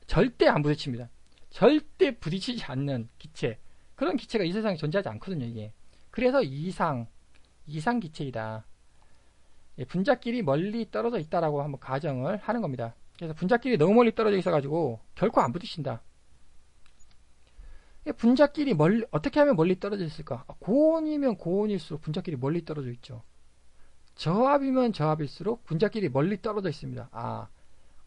절대 안 부딪힙니다. 절대 부딪히지 않는 기체, 그런 기체가 이 세상에 존재하지 않거든요. 이게 그래서 이상 기체이다. 예, 분자끼리 멀리 떨어져 있다라고 한번 가정을 하는 겁니다. 그래서 분자끼리 너무 멀리 떨어져 있어가지고 결코 안 부딪힌다. 예, 분자끼리 멀리, 어떻게 하면 멀리 떨어져 있을까? 고온이면 고온일수록 분자끼리 멀리 떨어져 있죠. 저압이면 저압일수록 분자끼리 멀리 떨어져 있습니다.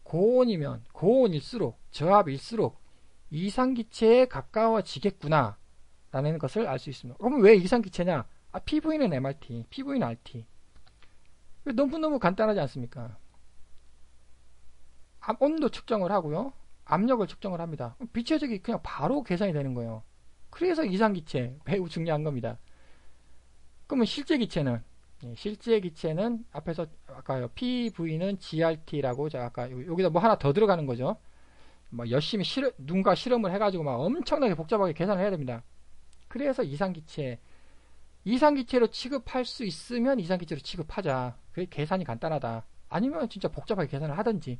고온이면 고온일수록 저압일수록 이상기체에 가까워지겠구나 라는 것을 알 수 있습니다. 그러면 왜 이상기체냐? PV는 MRT, PV는 RT. 너무너무 간단하지 않습니까? 온도 측정을 하고요, 압력을 측정을 합니다. 빛의 적이 그냥 바로 계산이 되는 거예요. 그래서 이상기체 매우 중요한 겁니다. 그러면 실제 기체는 앞에서 아까요, PV는 GRT라고 제가 아까 여기다 뭐 하나 더 들어가는 거죠. 뭐 열심히 누군가 실험을 해가지고 막 엄청나게 복잡하게 계산을 해야 됩니다. 그래서 이상기체로 취급할 수 있으면 이상기체로 취급하자. 그게 계산이 간단하다. 아니면 진짜 복잡하게 계산을 하든지.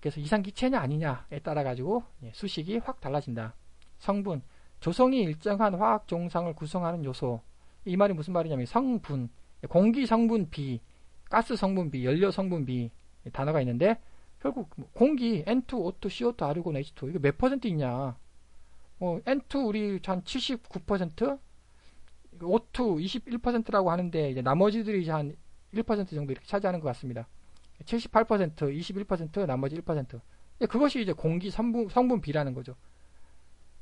그래서 이상기체냐 아니냐에 따라 가지고 수식이 확 달라진다. 성분, 조성이 일정한 화학 종상을 구성하는 요소. 이 말이 무슨 말이냐면 성분, 공기 성분 B, 가스 성분 B, 연료 성분 B 단어가 있는데, 결국 공기 N2, O2, CO2, 아르곤, H2 이거 몇 퍼센트 있냐? N2 우리 한 79%, O2 21%라고 하는데 이제 나머지들이 이제 한 1% 정도 이렇게 차지하는 것 같습니다. 78%, 21%, 나머지 1%. 그것이 이제 공기 성분 B라는 거죠.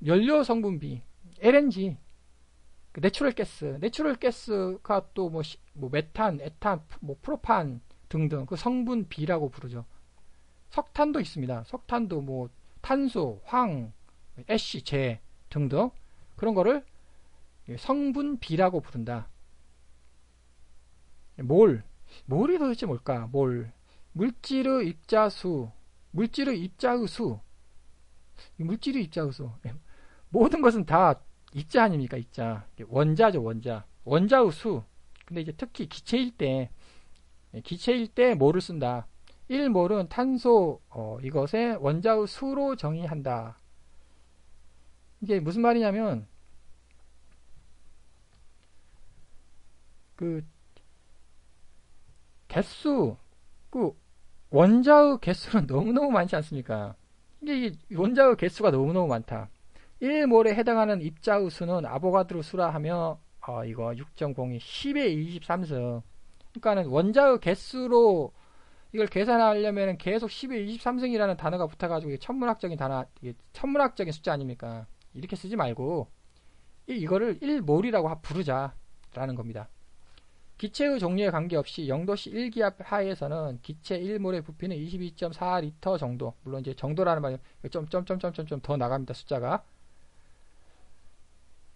연료 성분 B, LNG, 내추럴 가스가 또 뭐 메탄, 에탄, 뭐 프로판 등등 그 성분 B라고 부르죠. 석탄도 있습니다. 석탄도 뭐 탄소, 황, 애쉬, 재 등등 그런 거를 성분 B라고 부른다. 몰이 도대체 뭘까? 물질의 입자수, 물질의 입자의 수. 모든 것은 다 입자 아닙니까? 입자. 원자죠, 원자의 수. 근데 이제 특히 기체일 때 몰을 쓴다. 1몰은 탄소 이것의 원자의 수로 정의한다. 이게 무슨 말이냐면 그 개수, 원자의 개수는 너무너무 많지 않습니까? 이게 원자의 개수가 너무너무 많다. 1몰에 해당하는 입자의 수는 아보가드로 수라 하며 이거 6.02 10의 23승. 그러니까는 원자의 개수로 이걸 계산하려면 계속 10의 23승이라는 단어가 붙어가지고 천문학적인 천문학적인 숫자 아닙니까? 이렇게 쓰지 말고 이거를 1몰이라고 부르자라는 겁니다. 기체의 종류에 관계없이 0도씨 1기압 하에서는 기체 1몰의 부피는 22.4리터 정도. 물론 이제 정도라는 말이 점점점점점 더 나갑니다. 숫자가.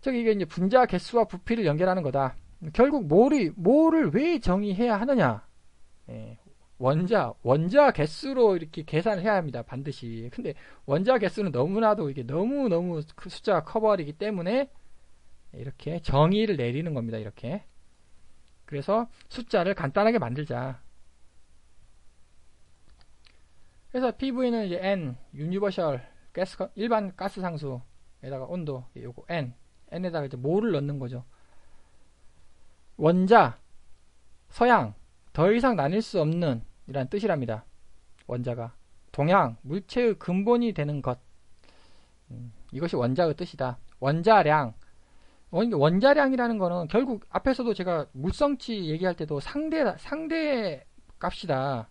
즉 이게 이제 분자 개수와 부피를 연결하는 거다. 결국 몰을 왜 정의해야 하느냐? 원자 개수로 이렇게 계산을 해야 합니다. 반드시. 근데 원자 개수는 너무나도 이게 너무 그 숫자가 커버리기 때문에 이렇게 정의를 내리는 겁니다. 이렇게. 그래서 숫자를 간단하게 만들자. 그래서 PV는 이제 N, 유니버셜 일반 가스 상수에다가 온도, 요거 N에다가 이제 몰을 넣는 거죠. 원자, 서양, 더 이상 나뉠 수 없는 이란 뜻이랍니다. 원자가. 동양, 물체의 근본이 되는 것. 이것이 원자의 뜻이다. 원자량. 원자량이라는 거는 결국 앞에서도 제가 물성치 얘기할 때도 상대 값이다.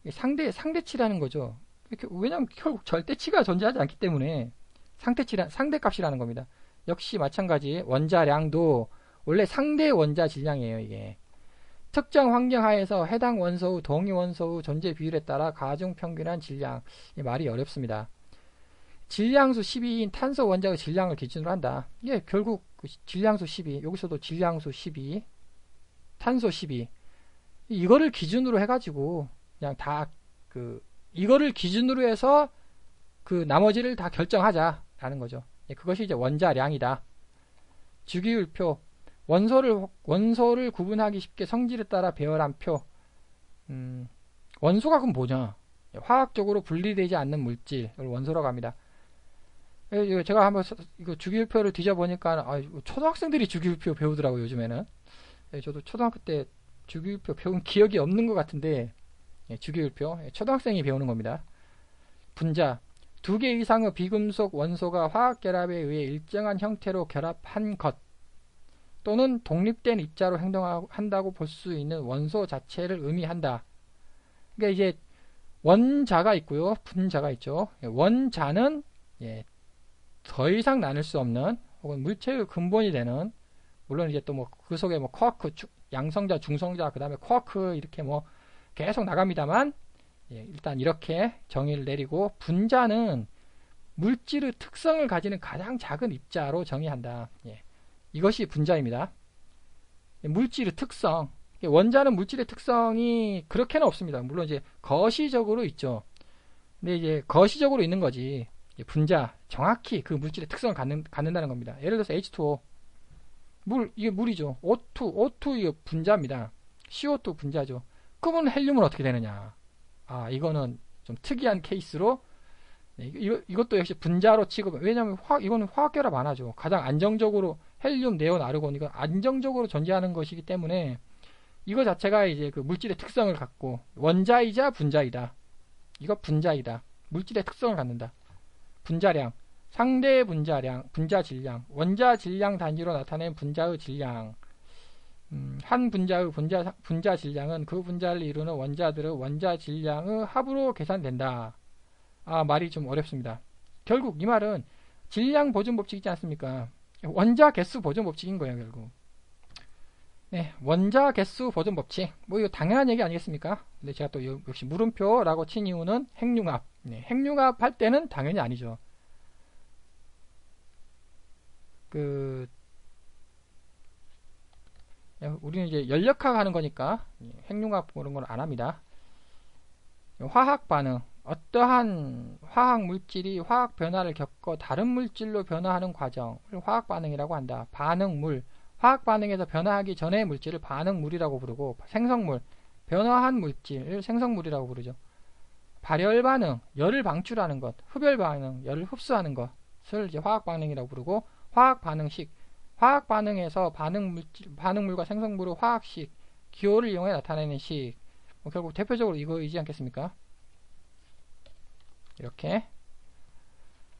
상대치라는 거죠. 왜냐하면 결국 절대치가 존재하지 않기 때문에 상대 값이라는 겁니다. 역시 마찬가지 원자량도 원래 상대 원자 질량이에요. 이게 특정 환경 하에서 해당 원소의 동위 원소의 존재 비율에 따라 가중 평균한 질량. 이 말이 어렵습니다. 질량수 12인 탄소 원자의 질량을 기준으로 한다. 이게 결국 질량수 12, 여기서도 질량수 12, 탄소 12. 이거를 기준으로 해가지고 그냥 다 이거를 기준으로 해서 나머지를 다 결정하자라는 거죠. 그것이 이제 원자량이다. 주기율표, 원소를 구분하기 쉽게 성질에 따라 배열한 표. 원소가 그럼 뭐냐? 화학적으로 분리되지 않는 물질을 원소라고 합니다. 제가 한번 이거 주기율표를 뒤져보니까 초등학생들이 주기율표 배우더라고요, 요즘에는. 저도 초등학교 때 주기율표 배운 기억이 없는 것 같은데, 주기율표 초등학생이 배우는 겁니다. 분자, 2개 이상의 비금속 원소가 화학결합에 의해 일정한 형태로 결합한 것 또는 독립된 입자로 행동한다고 볼 수 있는 원소 자체를 의미한다. 그러니까 이제 원자가 있고요, 분자가 있죠. 원자는 더 이상 나눌 수 없는 혹은 물체의 근본이 되는, 물론 이제 또 뭐 그 속에 뭐 쿼크, 양성자, 중성자, 그 다음에 쿼크 이렇게 뭐 계속 나갑니다만, 일단 이렇게 정의를 내리고, 분자는 물질의 특성을 가지는 가장 작은 입자로 정의한다. 이것이 분자입니다. 물질의 특성, 원자는 물질의 특성이 그렇게는 없습니다. 물론 이제 거시적으로 있죠. 근데 이제 거시적으로 있는 거지, 분자, 정확히 그 물질의 특성을 갖는다는 겁니다. 예를 들어서 H2O, 이게 물이죠. O2 이거 분자입니다. CO2 분자죠. 그러면 헬륨은 어떻게 되느냐? 이거는 좀 특이한 케이스로, 이것도 역시 분자로 취급. 왜냐하면 이거는 화학결합 안 하죠. 가장 안정적으로 헬륨, 네온, 아르곤, 이거 안정적으로 존재하는 것이기 때문에 이거 자체가 이제 그 물질의 특성을 갖고 원자이자 분자이다. 이거 분자이다. 물질의 특성을 갖는다. 분자량, 상대 분자량, 분자 질량, 원자 질량 단위로 나타낸 분자의 질량. 한 분자의 분자 질량은 그 분자를 이루는 원자들의 원자 질량의 합으로 계산된다. 말이 좀 어렵습니다. 결국 이 말은 질량 보존 법칙 있지 않습니까? 원자 개수 보존 법칙인 거예요, 결국. 네, 원자 개수 보존 법칙. 뭐 이거 당연한 얘기 아니겠습니까? 근데 제가 또 역시 물음표라고 친 이유는 핵융합. 핵융합 할 때는 당연히 아니죠. 우리는 이제 연력학 하는 거니까 핵융합 그런 건 안 합니다. 화학 반응. 어떠한 화학 물질이 화학 변화를 겪어 다른 물질로 변화하는 과정을 화학 반응이라고 한다. 반응물. 화학 반응에서 변화하기 전의 물질을 반응물이라고 부르고, 생성물, 변화한 물질을 생성물이라고 부르죠. 발열 반응, 열을 방출하는 것, 흡열 반응, 열을 흡수하는 것을 이제 화학 반응이라고 부르고, 화학 반응식, 화학 반응에서 반응물과 생성물의 화학식, 기호를 이용해 나타내는 식. 결국 대표적으로 이거이지 않겠습니까? 이렇게.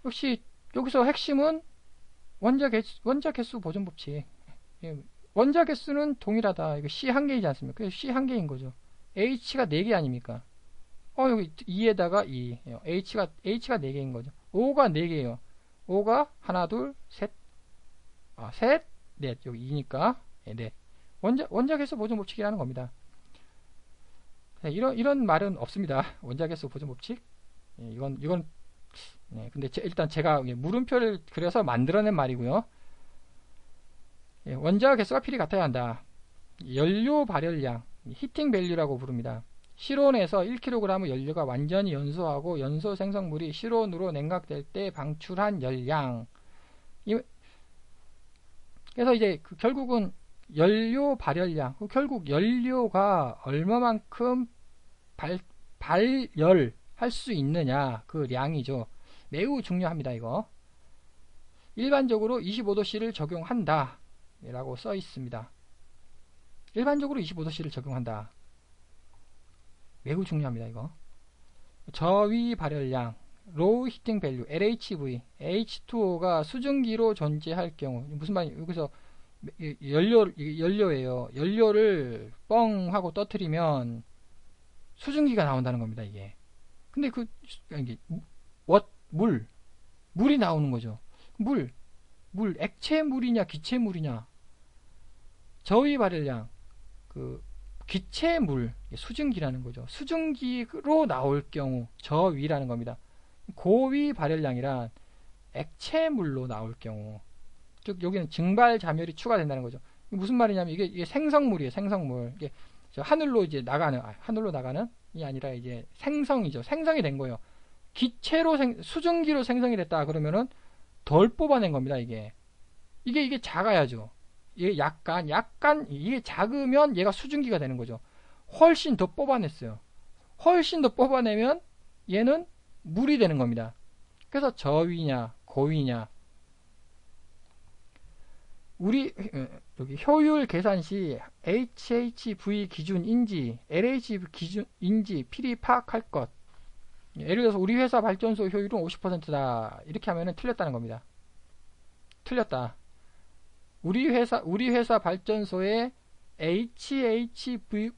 역시 여기서 핵심은 원자 개수 보존 법칙. 원자 개수는 동일하다. 이거 C 한 개이지 않습니까? 그래서 C 한 개인 거죠. H가 4개 아닙니까? 여기 2에다가 2. H가 4개인 거죠. O가 4개예요. O가 하나, 둘, 셋. 셋, 넷. 여기 2니까 넷. 원자 개수 보존 법칙이라는 겁니다. 이런 말은 없습니다. 원자 개수 보존 법칙. 이건 근데 일단 제가 물음표를 그려서 만들어낸 말이고요. 원자 개수가 필히 같아야 한다. 연료 발열량, 히팅 밸류라고 부릅니다. 실온에서 1kg의 연료가 완전히 연소하고 연소 생성물이 실온으로 냉각될 때 방출한 열량. 그래서 이제 결국은 연료 발열량, 결국 연료가 얼마만큼 발열할 수 있느냐, 그 량이죠. 매우 중요합니다, 이거. 일반적으로 25도씨를 적용한다 라고 써 있습니다. 일반적으로 25도씨를 적용한다. 매우 중요합니다, 이거. 저위 발열량, low heating value, LHV, H2O가 수증기로 존재할 경우, 무슨 말이냐, 여기서 연료예요. 연료를 뻥 하고 떠뜨리면 수증기가 나온다는 겁니다, 이게. 근데 물이 나오는 거죠. 물, 액체물이냐, 기체물이냐. 저위 발열량, 기체물, 수증기라는 거죠. 수증기로 나올 경우, 저위라는 겁니다. 고위 발열량이란 액체물로 나올 경우, 즉 여기는 증발 잠열이 추가된다는 거죠. 무슨 말이냐면 이게 생성물이에요. 생성물. 이게 하늘로 나가는 이 아니라 이제 생성이죠. 생성이 된 거예요. 수증기로 생성이 됐다 그러면은 덜 뽑아낸 겁니다. 이게 작아야죠. 이게 약간 이게 작으면 얘가 수증기가 되는 거죠. 훨씬 더 뽑아냈어요. 훨씬 더 뽑아내면 얘는 물이 되는 겁니다. 그래서 저위냐 고위냐, 우리 여기 효율 계산 시 HHV 기준인지 LH 기준인지 필히 파악할 것. 예를 들어서 우리 회사 발전소 효율은 50%다 이렇게 하면은 틀렸다는 겁니다. 틀렸다. 우리 회사 발전소의 HHV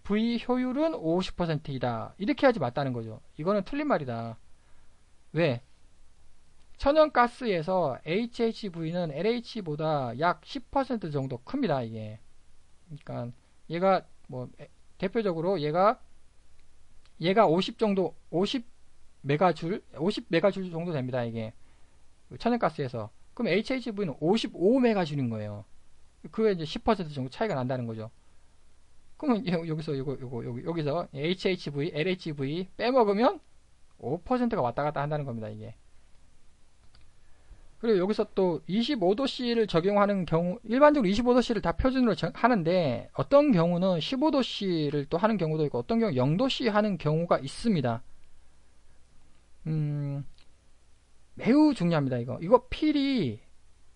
효율은 50%이다 이렇게 하지 맞다는 거죠. 이거는 틀린 말이다. 왜? 천연가스에서 HHV는 LH보다 약 10% 정도 큽니다, 이게. 그러니까 얘가 뭐 대표적으로 얘가 50 정도 50메가줄 정도 됩니다, 이게. 천연가스에서. 그럼 HHV는 55메가줄인 거예요. 그게 이제 10% 정도 차이가 난다는 거죠. 그러면 여기서 여기서 HHV, LHV 빼먹으면 5%가 왔다 갔다 한다는 겁니다, 이게. 그리고 여기서 또 25도씨를 적용하는 경우, 일반적으로 25도씨를 다 표준으로 하는데 어떤 경우는 15도씨를 또 하는 경우도 있고 어떤 경우 0도씨 하는 경우가 있습니다. 매우 중요합니다. 이거 필히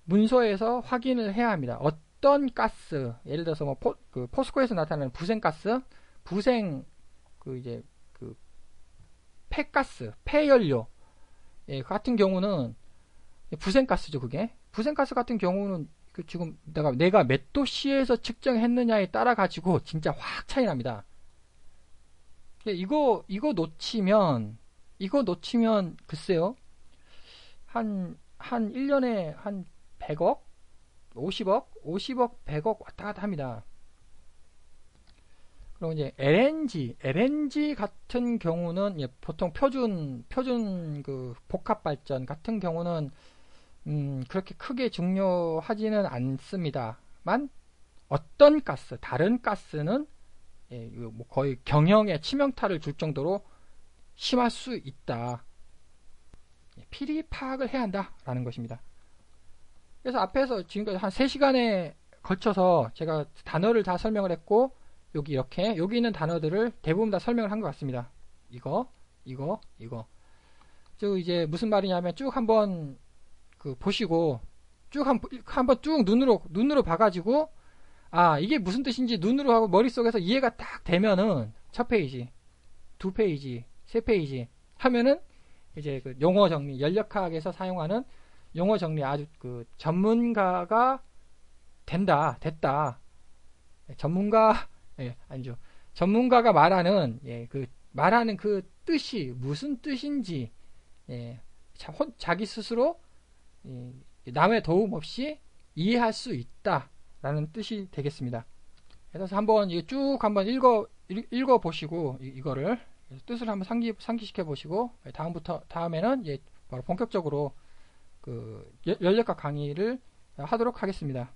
문서에서 확인을 해야 합니다. 어떤 가스, 예를 들어서 뭐 포스코에서 나타나는 부생가스, 폐가스, 폐연료 같은 경우는 부생가스죠, 그게. 부생가스 같은 경우는 지금 내가 몇 도씨에서 측정했느냐에 따라 가지고 진짜 확 차이 납니다. 이거 놓치면 글쎄요. 한 1년에 한 100억? 50억? 50억, 100억 왔다 갔다 합니다. 그리고 이제 LNG 같은 경우는 보통 표준 그 복합 발전 같은 경우는 그렇게 크게 중요하지는 않습니다만 어떤 가스, 다른 가스는 뭐 거의 경영에 치명타를 줄 정도로 심할 수 있다. 필히 파악을 해야 한다라는 것입니다. 그래서 앞에서 지금까지 한 3시간에 걸쳐서 제가 단어를 다 설명을 했고 여기 있는 단어들을 대부분 다 설명을 한 것 같습니다. 이거. 저 이제 무슨 말이냐면 쭉 한번 보시고 한번 쭉 눈으로 봐가지고 이게 무슨 뜻인지 눈으로 하고 머릿속에서 이해가 딱 되면은 첫 페이지, 2페이지, 3페이지 하면은 이제 용어 정리, 연력학에서 사용하는 용어 정리 아주 전문가가 됐다. 전문가가 말하는 말하는 그 뜻이 무슨 뜻인지 자기 스스로 남의 도움 없이 이해할 수 있다라는 뜻이 되겠습니다. 그래서 한번 쭉 한번 읽어 보시고 이거를 뜻을 한번 상기시켜 보시고 다음에는 바로 본격적으로 연력학 강의를 하도록 하겠습니다.